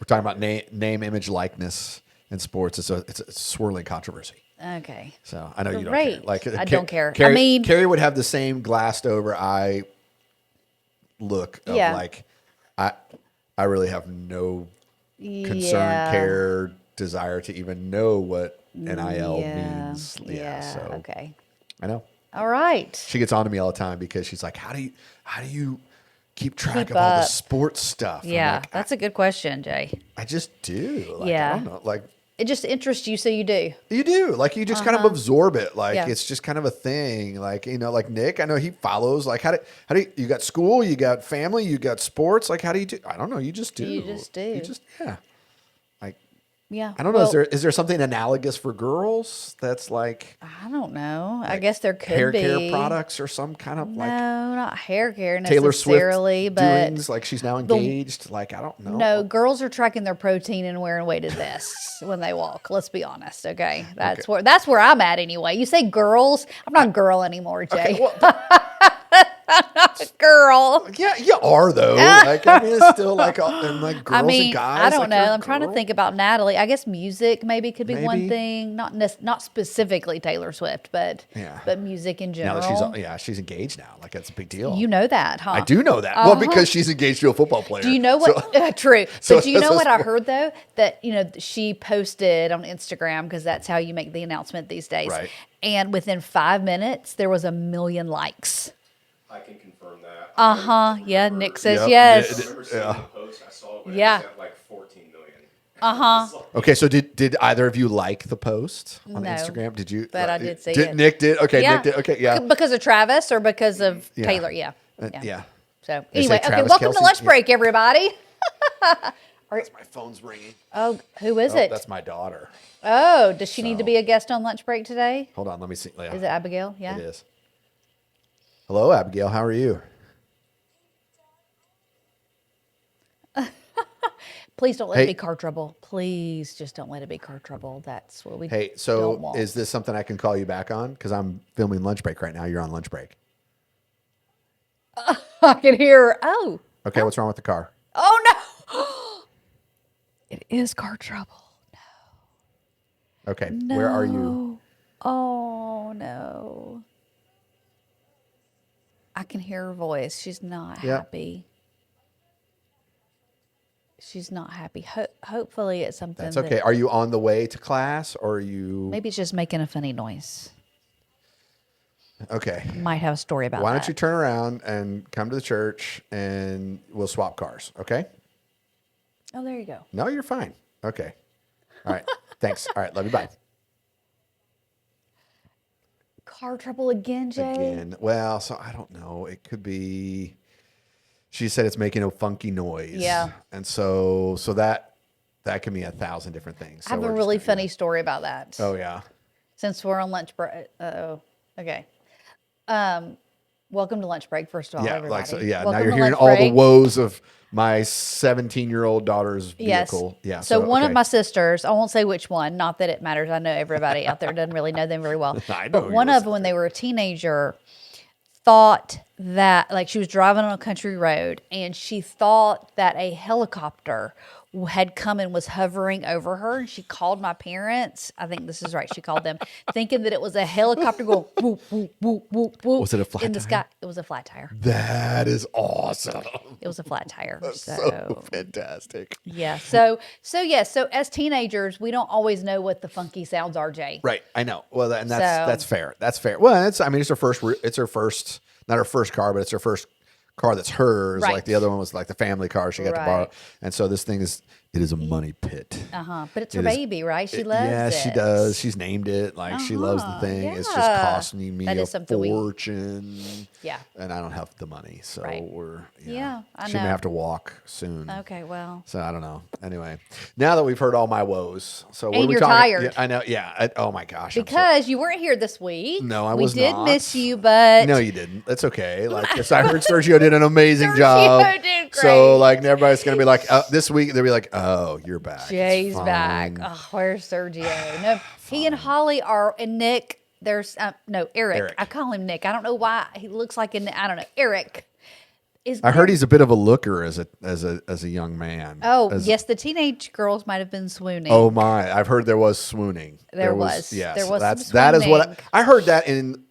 talking about name, image, likeness in sports. It's a swirling controversy. Okay. So I know you don't Great. care. Like I don't care. Carrie would have the same glassed over eye look of like, I really have no concern, care, desire to even know what NIL means. Yeah. So okay. I know. All right. She gets on to me all the time because she's like, how do you keep track of all the sports stuff? Yeah, like, that's a good question, Jay. I just do. Like, Yeah. I don't know. Like, it just interests you, so you do. You do. Like, you just kind of absorb it. Like, Yeah. it's just kind of a thing. Like, like Nick, I know he follows. Like, how do you got school, you got family, you got sports. Like, how do you do? I don't know. You just do. You just do. Yeah. Like, yeah. I don't know. Is there something analogous for girls that's like, I don't know. I guess there could hair be care products or some kind of no, like not hair care Taylor necessarily, Swift but doings? Like, she's now engaged. Like, I don't know. no, girls are tracking their protein and wearing weighted vests when they walk. Let's be honest, okay? That's where I'm at anyway. You say girls, I'm not a girl anymore, Jay. Okay, well, I'm not a girl. yeah, you are though. Like, I mean, it's still like, and like girls and guys. I don't like, know. you're a I'm trying to girl. think about Natalie. I guess music maybe could be one Maybe. thing. Not specifically Taylor Swift, but music in Now general. that she's engaged now. Like, that's a big deal. You know that, huh? I do know that. Well, because she's engaged to a football player. Do you know what? So, True. so But do you know that's what I heard though? That she posted on Instagram, because that's how you make the announcement these days. Right. And within 5 minutes, there was 1 million likes. I can confirm that. Yeah. Nick says Yep. yes. I remember seeing the post. I saw it when Yeah. it was at like 14 million. Okay, so did either of you like the post on No, Instagram? Did you? but I did see it. Nick did. Okay, Yeah. Nick did. Okay, yeah. Because of Travis or because of Yeah. Taylor? Yeah. Yeah. So They say anyway, okay, Travis welcome to Kelce? lunch Yeah. break, everybody. My phone's ringing. Oh, who is Oh, it? that's my daughter. Oh, does she need to be a guest on lunch break today? Hold on, let me see. Yeah, Is it Abigail? Yeah. It is. Hello, Abigail. How are you? Please don't let Hey. it be car trouble. Please just don't let it be car trouble. That's what we Hey, don't so want. is this something I can call you back on? Because I'm filming lunch break right now. You're on lunch break. I can hear. Oh. Okay, what's wrong with the car? Oh no. It is car trouble. Okay, No. where are you? Oh no. I can hear her voice. She's not Yeah. happy. She's not happy. Hopefully it's something That's okay. Are you on the way to class or are you? maybe it's just making a funny noise. Okay. Might have a story about Why that. don't you turn around and come to the church and we'll swap cars, okay? Oh, there you go. No, you're fine. Okay. All right. Thanks. All right. Love you. Bye. Car trouble again, Jay? Again. Well, so I don't know. It could be. She said it's making a funky noise. Yeah. And so that can mean 1,000 different things. I have a really funny story about that. Oh yeah. Since we're on lunch break. Okay. Welcome to lunch break, first of all, Yeah. everybody. Like so. Yeah. Welcome now you're to hearing lunch all the break. woes of my 17-year-old daughter's vehicle. Yes. Yeah. So one of okay. my sisters, I won't say which one, not that it matters. I know everybody out there doesn't really know them very well. I know But who one your of them, when they were a teenager, thought that, like, she was driving on a country road and she thought that a helicopter had come and was hovering over her, and she called my parents. I think this is right. She called them, thinking that it was a helicopter going whoop, whoop, whoop, whoop, whoop. Was it a flat in the tire? sky? It was a flat tire. That is awesome. It was a flat tire. So fantastic. Yeah. So as teenagers, we don't always know what the funky sounds are, Jay. Right. I know. Well, and So- that's fair. That's fair. Well, it's her first, not her first car, but it's her first car that's hers. Right. Like the other one was like the family car she got to borrow. Right. And so this thing it is a money pit. But it's her It is- baby, right? She loves it. Yeah, she does. She's named it. Like she loves the thing. It's just yeah. costing me That a is something we- fortune. Yeah. And I don't have the money. So Right. we're Yeah, I she may know. have to walk soon. Okay, well. So I don't know. Anyway, now that we've heard all my woes, so what And are we you're talking? tired. Yeah, I know. Yeah. Oh my gosh. I'm so- Because you weren't here this week. No, I was We did not. miss you, but No, you didn't. That's okay. Like, 'cause I heard Sergio did an amazing Sergio job. did So, great. like, everybody's gonna be like, this week they'll be like, "Oh, you're back." It's Jay's back. fine. Oh, where's Sergio? No, he and Holly are, and Nick. There's Eric. Eric. I call him Nick. I don't know why he looks like I don't know. Eric I heard he's a bit of a looker as a young man. Oh, yes, the teenage girls might have been swooning. Oh my! I've heard there was swooning. There was. Yes, There was some that is what swooning. I heard that in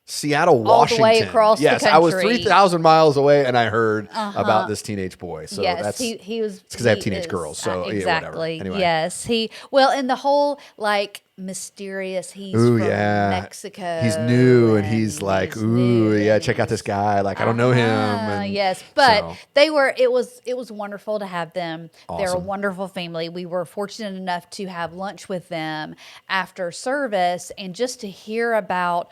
Seattle, All the Washington. way across the yes, I was country. 3,000 miles away, and I heard about this teenage boy. So yes, that's he was. because I have he teenage is, girls. So yeah, exactly. whatever. Anyway. Yes, and the whole like mysterious. He's Ooh, from yeah. Mexico. He's new, and he's like, ooh, new, yeah, and check out this guy. Like, I don't know him. And yes, but so, they were. It was wonderful to have them. They're a Awesome. wonderful family. We were fortunate enough to have lunch with them after service, and just to hear about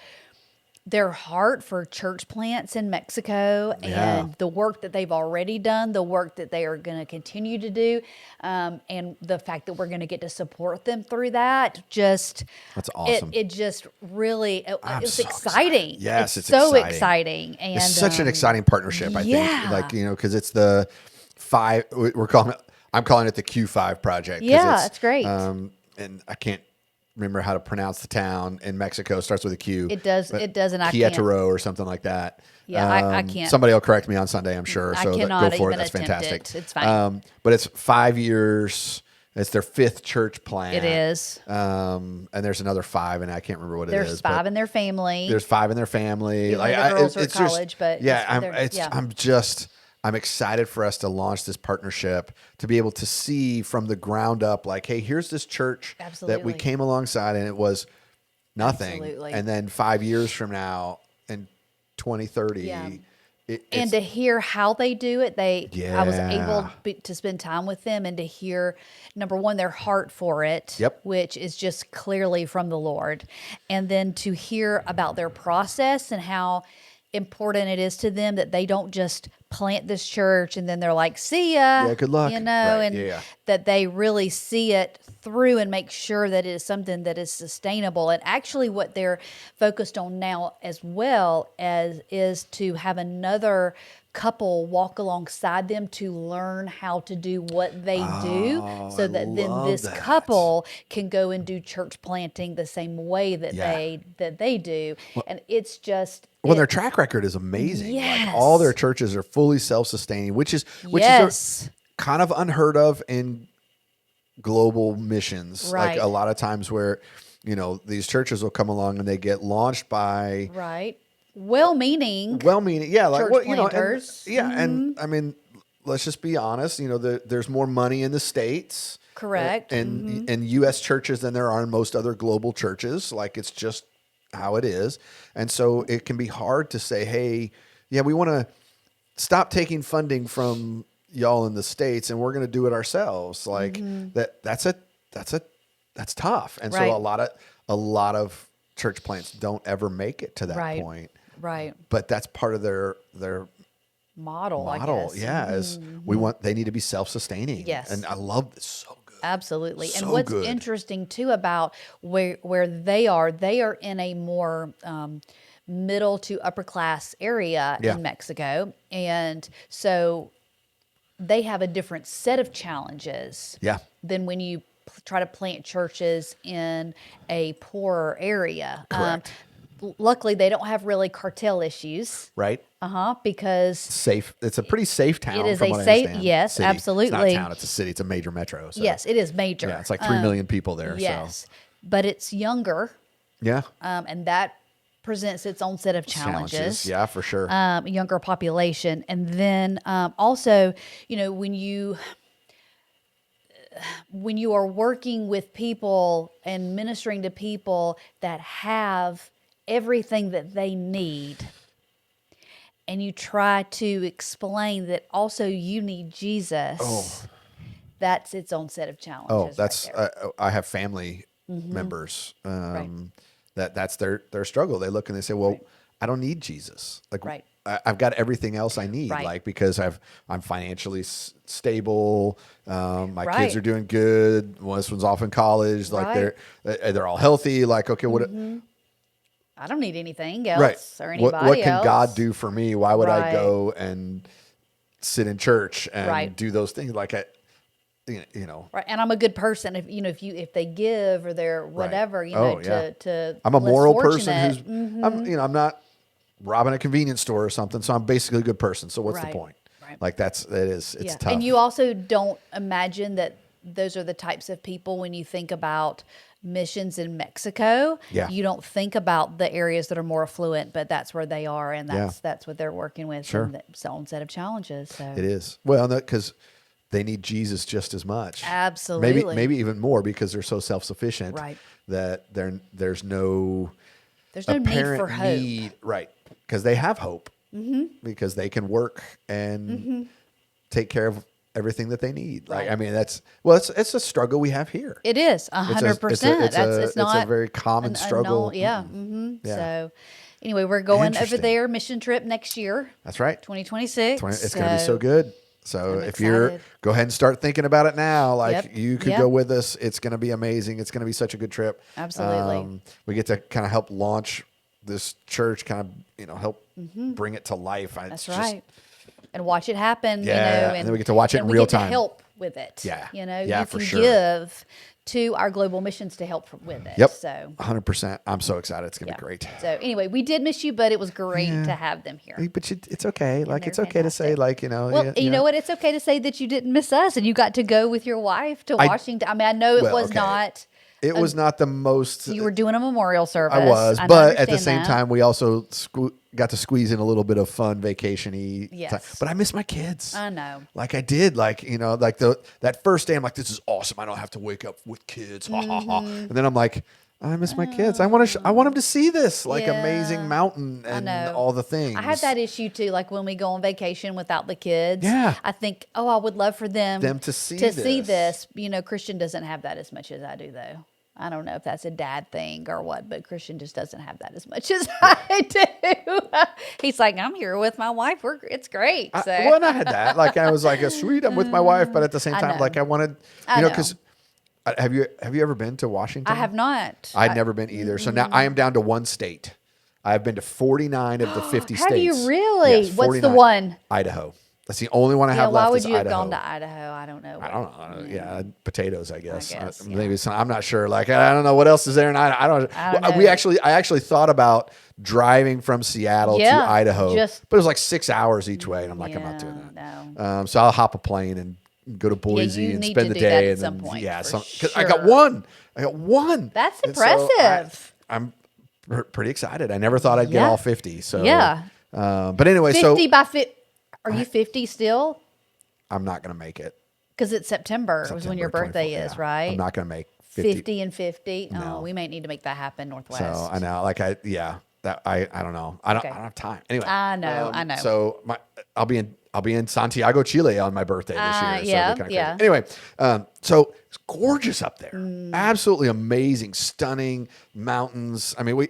their heart for church plants in Mexico and the work that they've already done, the work that they are going to continue to do, and the fact that we're going to get to support them through that. Just that's awesome. It just really it's so exciting. excited. Yes, it's so exciting. And it's such an exciting partnership. I yeah. think, like because it's the 5. I'm calling it the Q5 project. Yeah, it's great. And I can't remember how to pronounce the town in Mexico. It starts with a Q. It does. It does, and I can't. Querétaro or something like that. Yeah, I can't. Somebody will correct me on Sunday, I'm sure. I So cannot go for it. even That's attempt fantastic. it. It's fine. But it's 5 years. It's their 5th church plant. It is. And there's another 5, and I can't remember what it is. There's 5 in their family. There's 5 in their family. Even though the girls are at college, but I'm excited for us to launch this partnership, to be able to see from the ground up, like, hey, here's this church that we Absolutely. came alongside, and it was nothing. Absolutely. And then 5 years from now, in 2030, Yeah. it's and to hear how they do it, I was able Yeah. to spend time with them and to hear, number one, their heart for it, Yep. which is just clearly from the Lord, and then to hear about their process and how important it is to them that they don't just plant this church and then they're like, see ya. Yeah, good luck. You know, Right, and yeah. that they really see it through and make sure that it is something that is sustainable. And actually what they're focused on now as well as is to have another couple walk alongside them to learn how to do what they do, so that then love this that. couple can go and do church planting the same way that Yeah. they do. And it's just Well, their track record is amazing. Yes. Like, all their churches are fully self-sustaining, which is yes. kind of unheard of in global missions. Right. Like a lot of times where, these churches will come along and they get launched by Right. Well-meaning. yeah, like Church what, planters. and I mean, let's just be honest. There's more money in the States, Correct. and U.S. churches than there are in most other global churches. Like, it's just how it is, and so it can be hard to say, hey, yeah, we want to stop taking funding from y'all in the States, and we're going to do it ourselves. Like that's tough, and Right. so a lot of church plants don't ever make it to that Right. point. Right. But that's part of their Model, I model. guess. Yeah, is they need to be self-sustaining. Yes. And I love this so good. Absolutely. And So what's good. interesting too about where they are in a more middle to upper class area Yeah. in Mexico. And so they have a different set of challenges Yeah. than when you try to plant churches in a poorer area. Correct. Luckily, they don't have really cartel issues. Right. Because Safe. It's a pretty safe town. It is from a what I safe- understand. yes, City. It's absolutely. not a town. It's a city. It's a major metro. So. yes, it is major. Yeah. It's like 3 million people there. Yes, but it's younger, So yeah. and that presents its own set of challenges. Yeah, for sure. Younger population, and then also, when you are working with people and ministering to people that have everything that they need, and you try to explain that also you need Jesus, that's its own set of challenges. Oh, that's right there. I have family members Right. that's their struggle. They look and they say, "Well, I don't need Jesus. Like, Right. I've got everything else I need. Right. Like, because I'm financially stable. My Right. kids are doing good. This one's off in college. Like, Right. they're all healthy. Like, okay, what?" I don't need anything else Right. or anybody What can else. God do for me? Why would I Right. go and sit in church and Right. do those things? Like, Right, and I'm a good person. If they give or they're whatever, to I'm a less moral person fortunate. who's I'm not robbing a convenience store or something. So I'm basically a good person. So what's the Right. point? Like it's tough. And you also don't imagine that those are the types of people when you think about missions in Mexico. Yeah. You don't think about the areas that are more affluent, but that's where they are, and that's what they're working with. Sure. And its own set of challenges. So It is. Well, because they need Jesus just as much. Absolutely. Maybe even more because they're so self-sufficient. Right. That there's no need for hope. Right. Because they have hope. Mm-hmm. Because they can work and take care of everything that they need. Right. Like, I mean, it's a struggle we have here. It is 100%. It's a very common struggle. Yeah. Mm-hmm. Yeah. So anyway, we're going over there mission trip next year. That's right. 2026. It's going to be so good. So if you're, go ahead and start thinking about it now. Like you could go with us. It's going to be amazing. It's going to be such a good trip. Absolutely. We get to kind of help launch this church, kind of, help bring it to life. That's right. And watch it happen. Yeah. And then we get to watch it in real time. To help with it. Yeah. You Yeah, can give to our global missions to help with it. Yep. So 100%. I'm so excited. It's going to be great. So anyway, we did miss you, but it was great to have them here. But it's okay. Like, it's okay to say, like, Well, you know what? It's okay to say that you didn't miss us and you got to go with your wife to Washington. I mean, I know it was not. It was not the most. You were doing a memorial service. I was, but at the same time, we also got to squeeze in a little bit of fun vacation-y time. But I miss my kids. I know. Like I did, like that first day, I'm like, this is awesome. I don't have to wake up with kids. Ha ha ha. And then I'm like, I miss my kids. I want them to see this amazing mountain and all the things. I have that issue too. Like when we go on vacation without the kids, I think, I would love for them to see this. Christian doesn't have that as much as I do, though. I don't know if that's a dad thing or what, but Christian just doesn't have that as much as I do. He's like, I'm here with my wife. It's great. So. And I had that. Like I was like, sweet, I'm with my wife, but at the same time, like I wanted, because. Have you ever been to Washington? I have not. I'd never been either. So now I am down to one state. I've been to 49 of the 50 states. Have you really? Yes, what's the one? Idaho. That's the only one I have left. Why would is you have Idaho. gone to Idaho? I don't know. I don't know. Yeah, potatoes. I guess. Maybe I'm not sure. Like I don't know what else is there in Idaho. I don't know. I actually thought about driving from Seattle to Idaho, but it was like 6 hours each way, and I'm like, I'm not doing that. No. So I'll hop a plane and go to Boise and spend the day, and then sure. I got one. That's impressive. So I'm pretty excited. I never thought I'd get all 50. So but anyway, 50 by 50. Are you 50 still? I'm not going to make it because it's September. It was when your birthday is, right? I'm not going to make 50 and 50. No. Oh, we might need to make that happen, Northwest. So I know, like I don't know. I don't have time. Anyway, I know. So I'll be in Santiago, Chile on my birthday this year. So Anyway, so it's gorgeous up there. Absolutely amazing, stunning mountains. I mean,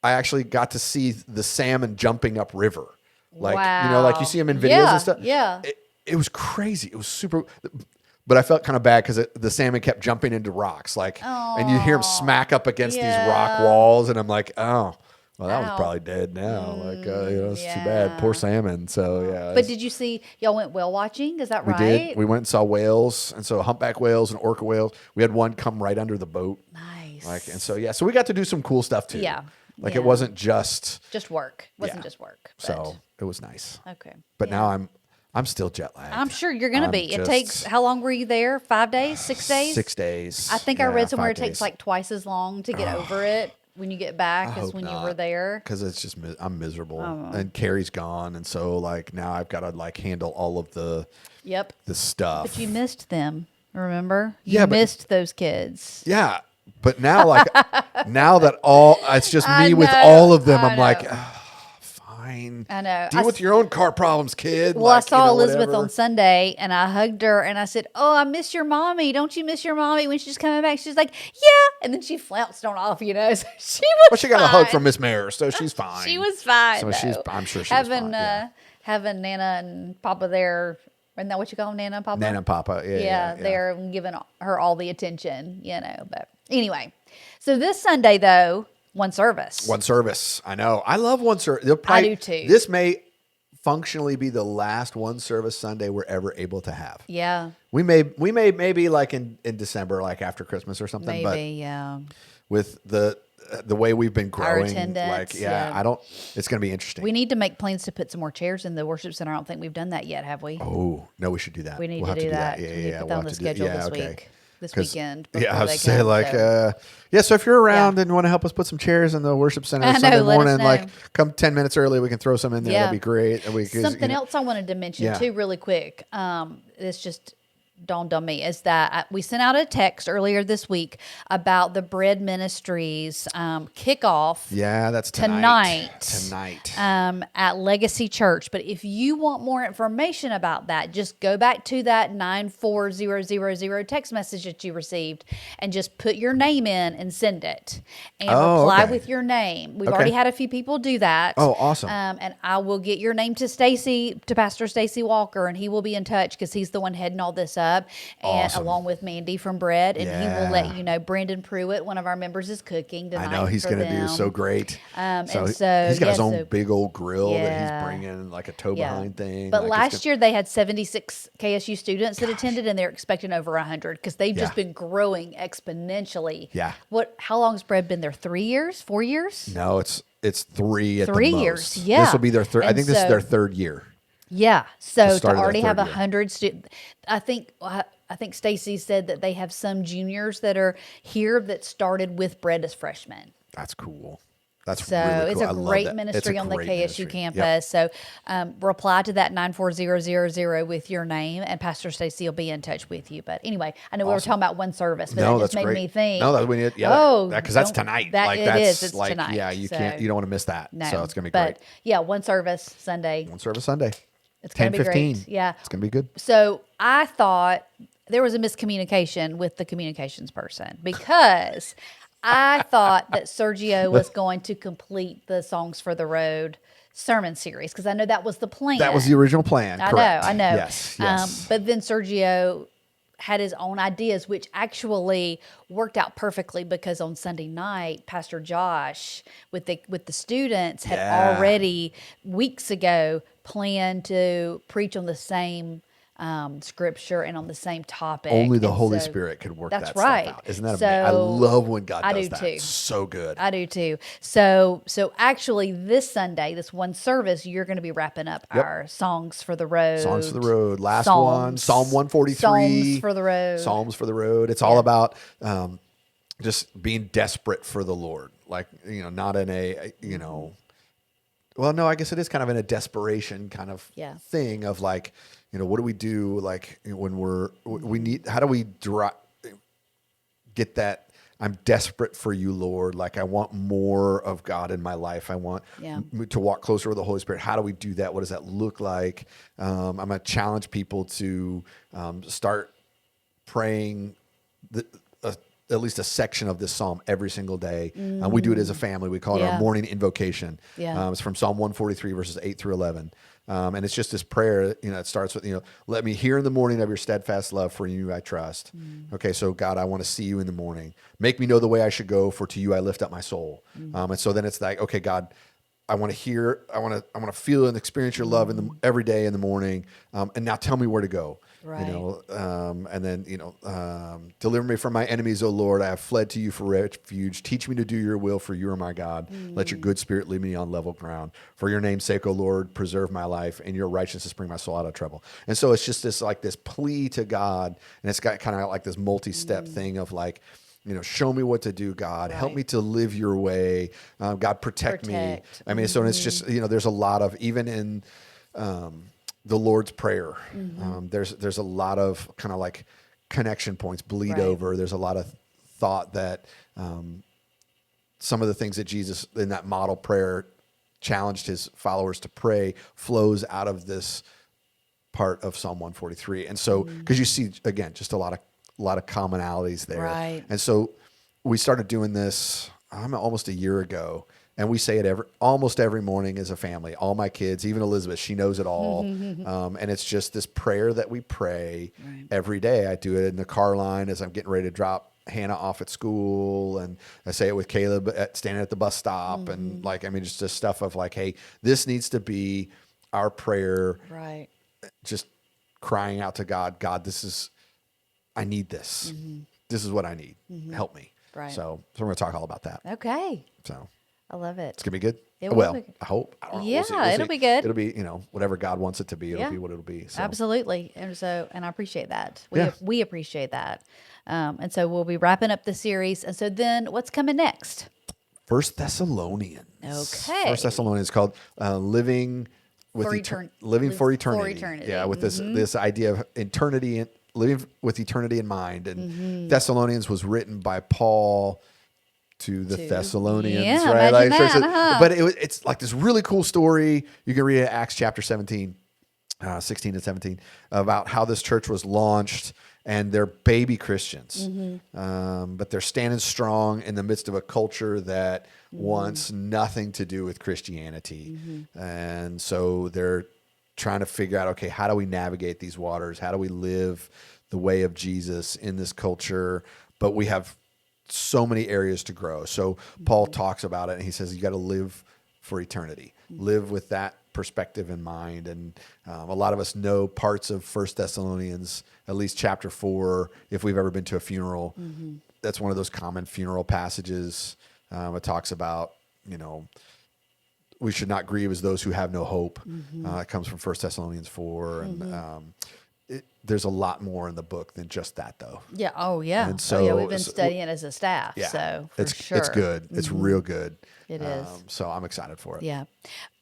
I actually got to see the salmon jumping up river. Like, like you see them in videos and stuff. Yeah. It was crazy. It was super, but I felt kind of bad because the salmon kept jumping into rocks. Like, and you hear them smack up against these rock walls. And I'm like, oh, well, that one's probably dead now. Like, it's too bad. Poor salmon. So, yeah. But did you see, y'all went whale watching? Is that right? We did. We went and saw whales. And so humpback whales and orca whales. We had one come right under the boat. Nice. And so, so we got to do some cool stuff too. Yeah. Like it wasn't just work. It wasn't just work. But. So it was nice. Okay. But now I'm still jet lagged. I'm sure you're going to be. It takes, how long were you there? 5 days? 6 days? 6 days. I think I read somewhere it takes like twice as long to get over it when you get back as when you were there. Because it's just, I'm miserable. And Carrie's gone. And so like now I've got to like handle all of the stuff. But you missed them, remember? You missed those kids. Yeah. But now, like, now that it's just me with all of them, I'm like, fine. I know. Deal with your own car problems, kid. Well, I saw Elizabeth on Sunday, and I hugged her, and I said, oh, I miss your mommy. Don't you miss your mommy when she's coming back? She's like, yeah. And then she flounced on off, So she was Well, she got a hug from Miss Mayer, so she's fine. She was fine, So I'm sure she's fine. Having Nana and Papa there. Isn't that what you call them, Nana and Papa? Nana and Papa, yeah. They're giving her all the attention, But anyway, so this Sunday, though, one service. One service. I know. I love one service. I do too. This may functionally be the last one service Sunday we're ever able to have. Yeah. We may maybe like in December, like after Christmas or something. Maybe, but with the the way we've been Our growing, attendance, it's going to be interesting. We need to make plans to put some more chairs in the worship center. I don't think we've done that yet, have we? Oh, no, we should do that. We need We'll to have do that. Yeah, We need to put that on the schedule this week, this weekend. Yeah, I was before they say come, like, so. so if you're around and want to help us put some chairs in the worship center I know, Sunday let us morning, know. like come 10 minutes early, we can throw some in there. Yeah. That'd be great. And Something else I wanted to mention too, really quick. It's just dawned on me is that we sent out a text earlier this week about the Bread Ministries kickoff. Yeah, that's tonight. Tonight. At Legacy Church. But if you want more information about that, just go back to that 94000 text message that you received and just put your name in and send it. And reply with your name. We've already had a few people do that. Oh, awesome. And I will get your name to Pastor Stacy Walker, and he will be in touch because he's the one heading all this up. And along with Mandy from Bread, and he will let you know. Brendan Pruitt, one of our members, is cooking tonight. I know he's going to do so great. So he's got his own big old grill that he's bringing, like a tow behind thing. But last year they had 76 KSU students that attended, and they're expecting over 100 because they've just been growing exponentially. Yeah. How long's Bread been there? 3 years? 4 years? No, it's 3 at the most. 3 years. Yeah. This will be their third. I think this is their third year. Yeah. So to start of their already have third year. 100 students, I think Stacy said that they have some juniors that are here that started with Bread as freshmen. That's cool. That's So really cool. it's a great ministry on the KSU campus. Yep. So reply to that 94000 with your name, and Pastor Stacy will be in touch with you. But anyway, I know we were talking about one service, but that just made me think. No, we need. Yeah, because that's tonight. It's like, tonight. Yeah, you don't want to miss that. No, so it's gonna be great. But yeah, one service Sunday. One service Sunday. It's gonna be great. Yeah, it's gonna be good. So I thought there was a miscommunication with the communications person because I thought that Sergio was going to complete the Songs for the Road sermon series because I know that was the plan. That was the original plan. Correct. I know. Yes. But then Sergio had his own ideas, which actually worked out perfectly because on Sunday night, Pastor Josh with the students had already weeks ago planned to preach on the same scripture and on the same topic. Only the Holy Spirit could work that stuff out. Isn't that amazing? I love when God does that. Too. So good. I do too. So actually this Sunday, this one service, you're going to be wrapping up our Songs for the Road. Songs for the Road. Last one, Psalm 143. Psalms for the Road. Psalms for the Road. It's all about just being desperate for the Lord. Like, not in a, well, no, I guess it is kind of in a desperation kind of thing of like, what do we do? Like when how do we get that? I'm desperate for you, Lord. Like I want more of God in my life. I want to walk closer with the Holy Spirit. How do we do that? What does that look like? I'm going to challenge people to start praying at least a section of this psalm every single day. We do it as a family. We call it our morning invocation. It's from Psalm 143, verses 8 through 11. And it's just this prayer, it starts with, let me hear in the morning of your steadfast love, for in you I trust. Okay, so God, I want to see you in the morning. Make me know the way I should go, for to you I lift up my soul. And so then it's like, okay, God, I want to hear, I want to feel and experience your love every day in the morning. And now tell me where to go. Right. And then, deliver me from my enemies, O Lord. I have fled to you for refuge. Teach me to do your will, for you are my God. Let your good spirit lead me on level ground. For your name's sake, O Lord, preserve my life, and your righteousness bring my soul out of trouble. And so it's just this plea to God, and it's got kind of like this multi-step thing of like, show me what to do, God. Help me to live your way. God, protect me. I mean, so it's just, there's a lot of, even in the Lord's Prayer, there's a lot of kind of like connection points, bleed over. There's a lot of thought that some of the things that Jesus in that model prayer challenged his followers to pray flows out of this part of Psalm 143. And so, because you see, again, just a lot of commonalities there. Right. And so we started doing this almost a year ago, and we say it almost every morning as a family. All my kids, even Elizabeth, she knows it all. And it's just this prayer that we pray every day. I do it in the car line as I'm getting ready to drop Hannah off at school, and I say it with Caleb standing at the bus stop, and just this stuff of like, hey, this needs to be our prayer. Right. Just crying out to God, I need this. This is what I need. Help me. Right. So we're going to talk all about that. Okay. So I love it. it's going to be good. It will Well, be good. I hope. I don't know. Yeah, We'll see. it'll be good. It'll be, whatever God wants it to be. It'll Yeah. be what it'll be. So. Absolutely. And I appreciate that. Yeah. We appreciate that. And so we'll be wrapping up the series. And so then what's coming next? 1 Thessalonians. Okay. 1 Thessalonians is called living with living for eternity. Yeah, with this idea of eternity and living with eternity in mind. And Thessalonians was written by Paul to the Thessalonians, yeah, right? imagine that, But it's like this really cool story. You can read it in Acts chapter 17, 16 and 17, about how this church was launched. And they're baby Christians, but they're standing strong in the midst of a culture that wants nothing to do with Christianity. And so they're trying to figure out, okay, how do we navigate these waters? How do we live the way of Jesus in this culture? But we have so many areas to grow. So Paul talks about it, and he says, you got to live for eternity. Live with that perspective in mind. And a lot of us know parts of 1 Thessalonians, at least chapter 4, if we've ever been to a funeral. That's one of those common funeral passages. It talks about, we should not grieve as those who have no hope. It comes from 1 Thessalonians 4. And there's a lot more in the book than just that, though. Yeah. Oh, yeah. And so, we've been studying it as a staff. Yeah, So it's sure. It's good. It's real good. It is. So I'm excited for it. Yeah.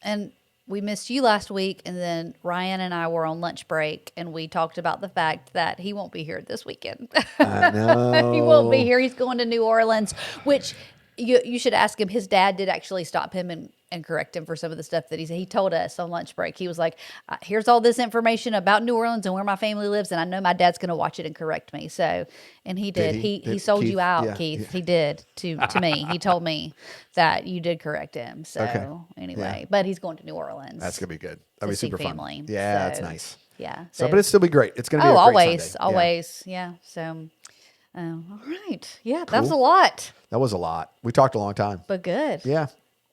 And we missed you last week, and then Ryan and I were on lunch break, and we talked about the fact that he won't be here this weekend. I know. He won't be here. He's going to New Orleans, which you should ask him. His dad did actually stop him and correct him for some of the stuff that he said. He told us on lunch break. He was like, here's all this information about New Orleans and where my family lives, and I know my dad's going to watch it and correct me. So, and he did. He sold Keith, you out, yeah, Keith. yeah. He did to me. He told me that you did correct him. So anyway, but he's going to New Orleans. That's going to be good. That'll be see super family. fun. Yeah, So, that's nice. Yeah. So, but it'll still be great. It's going to be a great always, Sunday. always. Yeah. So, all right. Yeah, that was a lot, That was a lot. We talked a long time. but good. Yeah,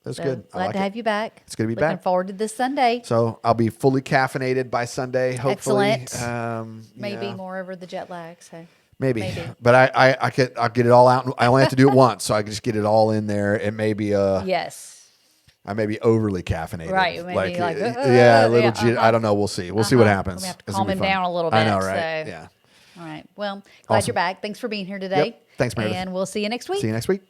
that's So, good. I Glad like to it. have you back. It's good to be Looking back. forward to this Sunday. So I'll be fully caffeinated by Sunday, hopefully. Excellent. Maybe yeah, more over the jet lag. So Maybe. But I'll get it all out. I only have to do it once, so I can just get it all in there. It may be yes. I may be overly caffeinated. Right, maybe like, yeah, a little. yeah, I don't know. We'll see. We'll see what happens. We have to It's calm gonna him be fun. down a little bit. I know, right? So. Yeah. All right. Well, glad Awesome. you're back. Thanks for being here today. Yep. Thanks, Meredith. And we'll see you next week. See you next week.